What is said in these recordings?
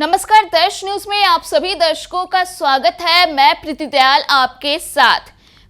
नमस्कार, दर्श न्यूज में आप सभी दर्शकों का स्वागत है। मैं प्रीति दयाल आपके साथ।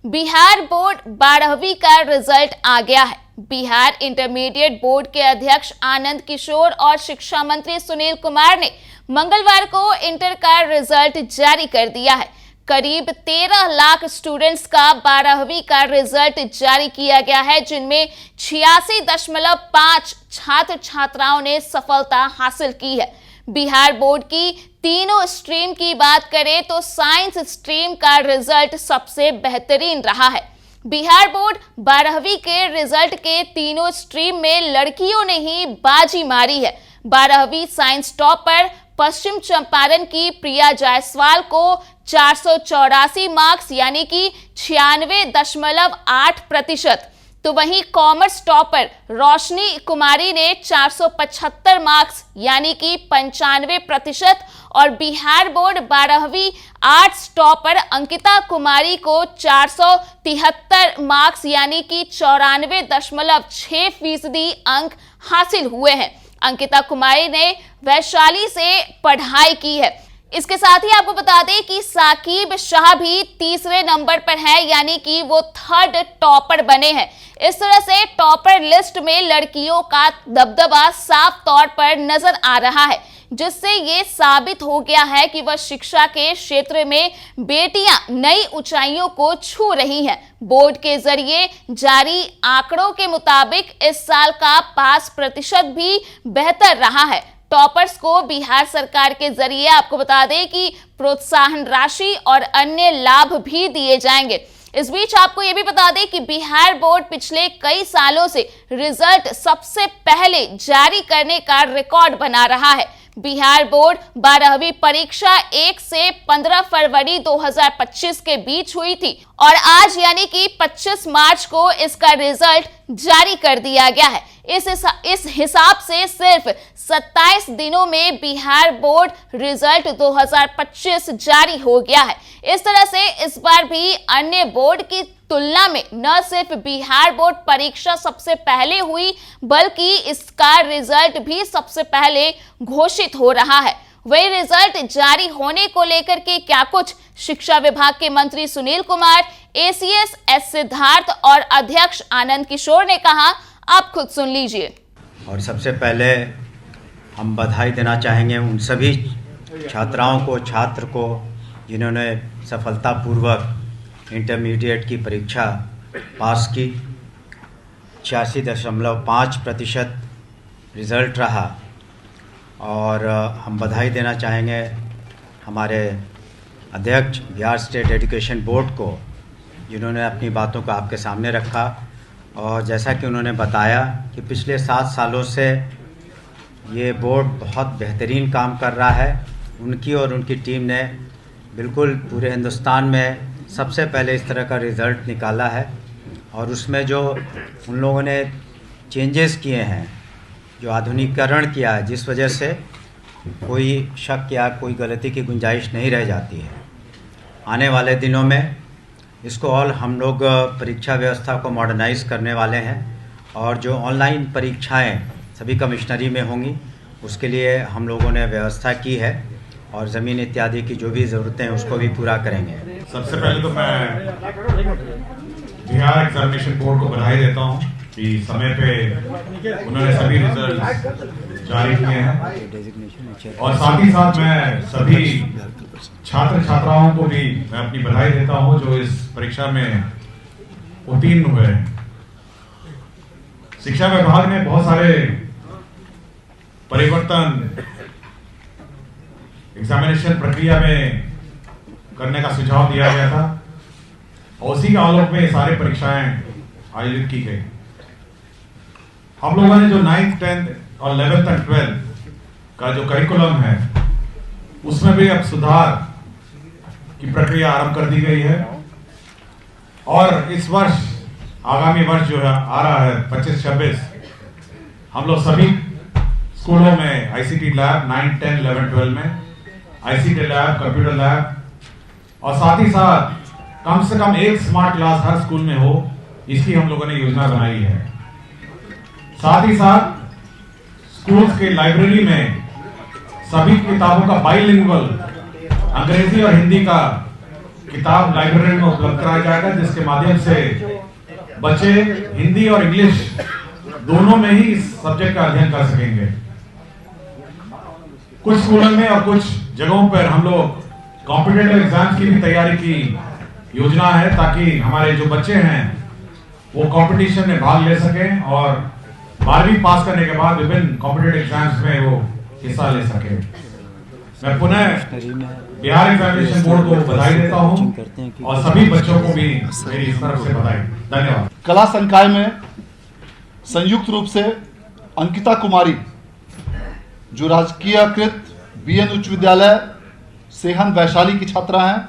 बिहार बोर्ड 12वीं का रिजल्ट आ गया है। बिहार इंटरमीडिएट बोर्ड के अध्यक्ष आनंद किशोर और शिक्षा मंत्री सुनील कुमार ने मंगलवार को इंटर का रिजल्ट जारी कर दिया है। करीब 13 लाख स्टूडेंट्स का 12वीं का रिजल्ट जारी किया गया है, जिनमें 86.5 छात्र छात्राओं ने सफलता हासिल की है। बिहार बोर्ड की तीनों स्ट्रीम की बात करें तो साइंस स्ट्रीम का रिजल्ट सबसे बेहतरीन रहा है। बिहार बोर्ड 12वीं के रिजल्ट के तीनों स्ट्रीम में लड़कियों ने ही बाजी मारी है। 12वीं साइंस टॉपर पश्चिम चंपारण की प्रिया जायसवाल को 484 मार्क्स यानी कि 96.8%, तो वहीं कॉमर्स टॉपर रोशनी कुमारी ने 475 मार्क्स यानी कि 95% और बिहार बोर्ड 12वीं आर्ट्स टॉपर अंकिता कुमारी को 473 मार्क्स यानी कि 94.6% अंक हासिल हुए हैं। अंकिता कुमारी ने वैशाली से पढ़ाई की है। इसके साथ ही आपको बता दें कि साकिब शाह भी तीसरे नंबर पर है, यानी कि वो थर्ड टॉपर बने हैं। इस तरह से टॉपर लिस्ट में लड़कियों का दबदबा साफ तौर पर नजर आ रहा है, जिससे ये साबित हो गया है कि वह शिक्षा के क्षेत्र में बेटियां नई ऊंचाइयों को छू रही हैं। बोर्ड के जरिए जारी आंकड़ों के मुताबिक इस साल का पास प्रतिशत भी बेहतर रहा है। टॉपर्स को बिहार सरकार के जरिए आपको बता दें कि प्रोत्साहन राशि और अन्य लाभ भी दिए जाएंगे। इस बीच आपको यह भी बता दें कि बिहार बोर्ड पिछले कई सालों से रिजल्ट सबसे पहले जारी करने का रिकॉर्ड बना रहा है। बिहार बोर्ड 12वीं परीक्षा 1 से 15 फरवरी 2025 के बीच हुई थी और आज यानी कि 25 मार्च को इसका रिजल्ट जारी कर दिया गया है। इस हिसाब से सिर्फ 27 दिनों में बिहार बोर्ड रिजल्ट 2025 जारी हो गया है। इस तरह से इस बार भी अन्य बोर्ड की तुलना में न सिर्फ बिहार बोर्ड परीक्षा सबसे पहले हुई, बल्कि इसका रिजल्ट भी सबसे पहले घोषित हो रहा है। वही रिजल्ट जारी होने को लेकर के क्या कुछ शिक्षा विभाग के मंत्री सुनील कुमार, एसीएस एस सिद्धार्थ और अध्यक्ष आनंद किशोर ने कहा, आप खुद सुन लीजिए। और सबसे पहले हम बधाई देना चाहेंगे उन सभी छात्राओं को, छात्र को जिन्होंने सफलतापूर्वक इंटरमीडिएट की परीक्षा पास की। 86.5% रिज़ल्ट रहा। और हम बधाई देना चाहेंगे हमारे अध्यक्ष बिहार स्टेट एजुकेशन बोर्ड को, जिन्होंने अपनी बातों को आपके सामने रखा। और जैसा कि उन्होंने बताया कि पिछले 7 सालों से ये बोर्ड बहुत बेहतरीन काम कर रहा है। उनकी और उनकी टीम ने बिल्कुल पूरे हिंदुस्तान में सबसे पहले इस तरह का रिज़ल्ट निकाला है। और उसमें जो उन लोगों ने चेंजेस किए हैं, जो आधुनिकीकरण किया है, जिस वजह से कोई शक या कोई गलती की गुंजाइश नहीं रह जाती है। आने वाले दिनों में इसको और हम लोग परीक्षा व्यवस्था को मॉडर्नाइज़ करने वाले हैं और जो ऑनलाइन परीक्षाएं सभी कमिश्नरी में होंगी, उसके लिए हम लोगों ने व्यवस्था की है और ज़मीन इत्यादि की जो भी ज़रूरतें हैं उसको भी पूरा करेंगे। सबसे पहले तो मैं बिहार एग्जामिनेशन बोर्ड को बधाई देता हूं कि समय पे उन्होंने सभी रिजल्ट जारी किए हैं। और साथ ही साथ मैं सभी छात्र छात्राओं को भी मैं अपनी बधाई देता हूं जो इस परीक्षा में उत्तीर्ण हुए हैं। शिक्षा विभाग ने बहुत सारे परिवर्तन एग्जामिनेशन प्रक्रिया में करने का सुझाव दिया गया था और उसी के आलोक में ये सारी परीक्षाएं आयोजित की गई। हम लोगों ने जो 9th, 10th और 11th और 12th का जो करिकुलम है, उसमें भी अब सुधार की प्रक्रिया आरंभ कर दी गई है। और इस वर्ष, आगामी वर्ष जो है आ रहा है 25-26, हम लोग सभी स्कूलों में आईसीटी लैब 9, 10, 11, 12 में आईसीटी लैब, कंप्यूटर लैब और साथ ही साथ कम से कम एक स्मार्ट क्लास हर स्कूल में हो, इसकी हम लोगों ने योजना बनाई है। साथ ही साथ स्कूल्स के लाइब्रेरी में सभी किताबों का बाइलिंगुअल अंग्रेजी और हिंदी का किताब लाइब्रेरी में उपलब्ध कराया जाएगा, जिसके माध्यम से बच्चे हिंदी और इंग्लिश दोनों में ही इस सब्जेक्ट का अध्ययन कर सकेंगे। कुछ स्कूलों में और कुछ जगहों पर हम लोग कॉम्पिटिटिव एग्जाम्स की भी तैयारी की योजना है, ताकि हमारे जो बच्चे हैं वो कंपटीशन में भाग ले सकें और 12वीं पास करने के बाद विभिन्न कॉम्पिटिटिव एग्जाम्स में वो हिस्सा ले सके। मैं पुनः बिहार एग्जामिनेशन बोर्ड को बधाई देता हूं और सभी बच्चों को भी मेरी इस तरफ से बधाई। धन्यवाद। कला संकाय में संयुक्त रूप से अंकिता कुमारी जो राजकीयकृत बीएन उच्च विद्यालय सेहन वैशाली की छात्रा हैं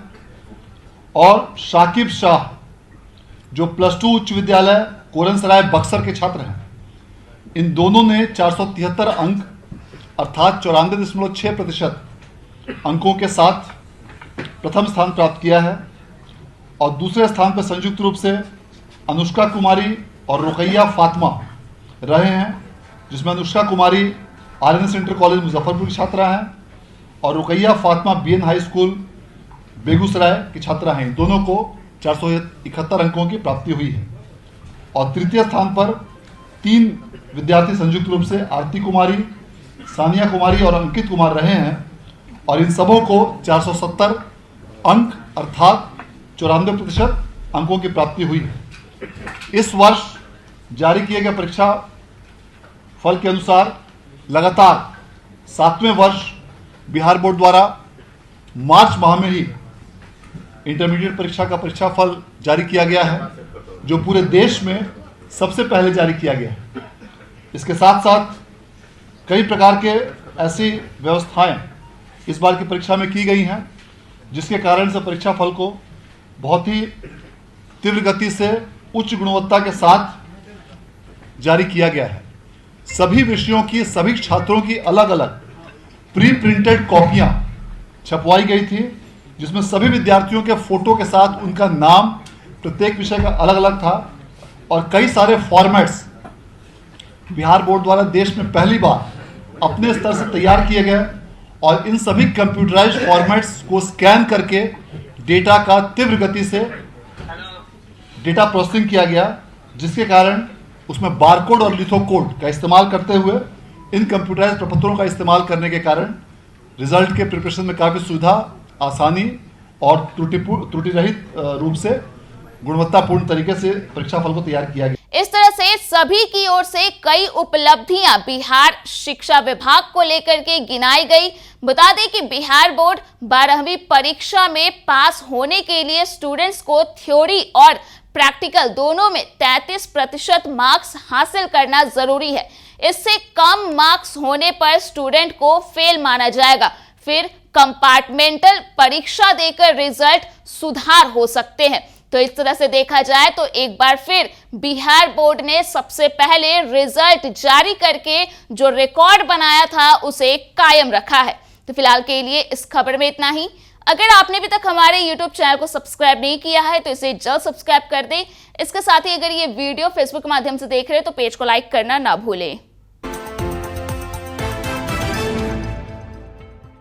और शाकिब शाह जो +2 उच्च विद्यालय कोरनसराय बक्सर के छात्र हैं, इन दोनों ने 473 अंक अर्थात 94.6% अंकों के साथ प्रथम स्थान प्राप्त किया है। और दूसरे स्थान पर संयुक्त रूप से अनुष्का कुमारी और रुकैया फातिमा रहे हैं, जिसमें अनुष्का कुमारी आर्यन इंटर कॉलेज मुजफ्फरपुर की छात्रा हैं और Ruqaiya Fatima BN high school Begusarai की छात्रा हैं। इन दोनों को 471 अंकों की प्राप्ति हुई है। और तृतीय स्थान पर 3 विद्यार्थी संयुक्त रूप से आरती कुमारी, सानिया कुमारी और अंकित कुमार रहे हैं और इन सबों को 470 अंक अर्थात 94% अंकों की प्राप्ति हुई है। इस वर्ष जारी किए गए परीक्षा फल के अनुसार लगातार 7वें वर्ष बिहार बोर्ड द्वारा मार्च माह में ही इंटरमीडिएट परीक्षा का परीक्षा फल जारी किया गया है, जो पूरे देश में सबसे पहले जारी किया गया है। इसके साथ साथ कई प्रकार के ऐसी व्यवस्थाएं इस बार की परीक्षा में की गई हैं, जिसके कारण से परीक्षा फल को बहुत ही तीव्र गति से उच्च गुणवत्ता के साथ जारी किया गया है। सभी विषयों की सभी छात्रों की अलग अलग प्री प्रिंटेड कॉपियां छपवाई गई थी, जिसमें सभी विद्यार्थियों के फोटो के साथ उनका नाम प्रत्येक विषय का अलग अलग था और कई सारे फॉर्मेट्स बिहार बोर्ड द्वारा देश में पहली बार अपने स्तर से तैयार किए गए और इन सभी कंप्यूटराइज्ड फॉर्मेट्स को स्कैन करके डेटा का तीव्र गति से डेटा प्रोसेसिंग किया गया, जिसके कारण उसमें बारकोड और लिथोकोड का इस्तेमाल करते हुए इन कंप्यूटराइज्ड प्रपत्रों का इस्तेमाल करने के कारण रिजल्ट के प्रिपरेशन में काफ़ी सुविधा, आसानी और त्रुटि रहित रूप से गुणवत्तापूर्ण तरीके से परीक्षा फल को तैयार किया गया। इस तरह से सभी की ओर से कई उपलब्धियां बिहार शिक्षा विभाग को लेकर के गिनाई गई। बता दें कि बिहार बोर्ड 12वीं परीक्षा में पास होने के लिए स्टूडेंट्स को थ्योरी और प्रैक्टिकल दोनों में 33% मार्क्स हासिल करना जरूरी है। इससे कम मार्क्स होने पर स्टूडेंट को फेल माना जाएगा। फिर कंपार्टमेंटल परीक्षा देकर रिजल्ट सुधार हो सकते हैं। तो इस तरह से देखा जाए तो एक बार फिर बिहार बोर्ड ने सबसे पहले रिजल्ट जारी करके जो रिकॉर्ड बनाया था उसे कायम रखा है। तो फिलहाल के लिए इस खबर में इतना ही। अगर आपने अभी तक हमारे YouTube चैनल को सब्सक्राइब नहीं किया है तो इसे जल्द सब्सक्राइब कर दें। इसके साथ ही अगर ये वीडियो फेसबुक के माध्यम से देख रहे हैं तो पेज को लाइक करना ना भूलें।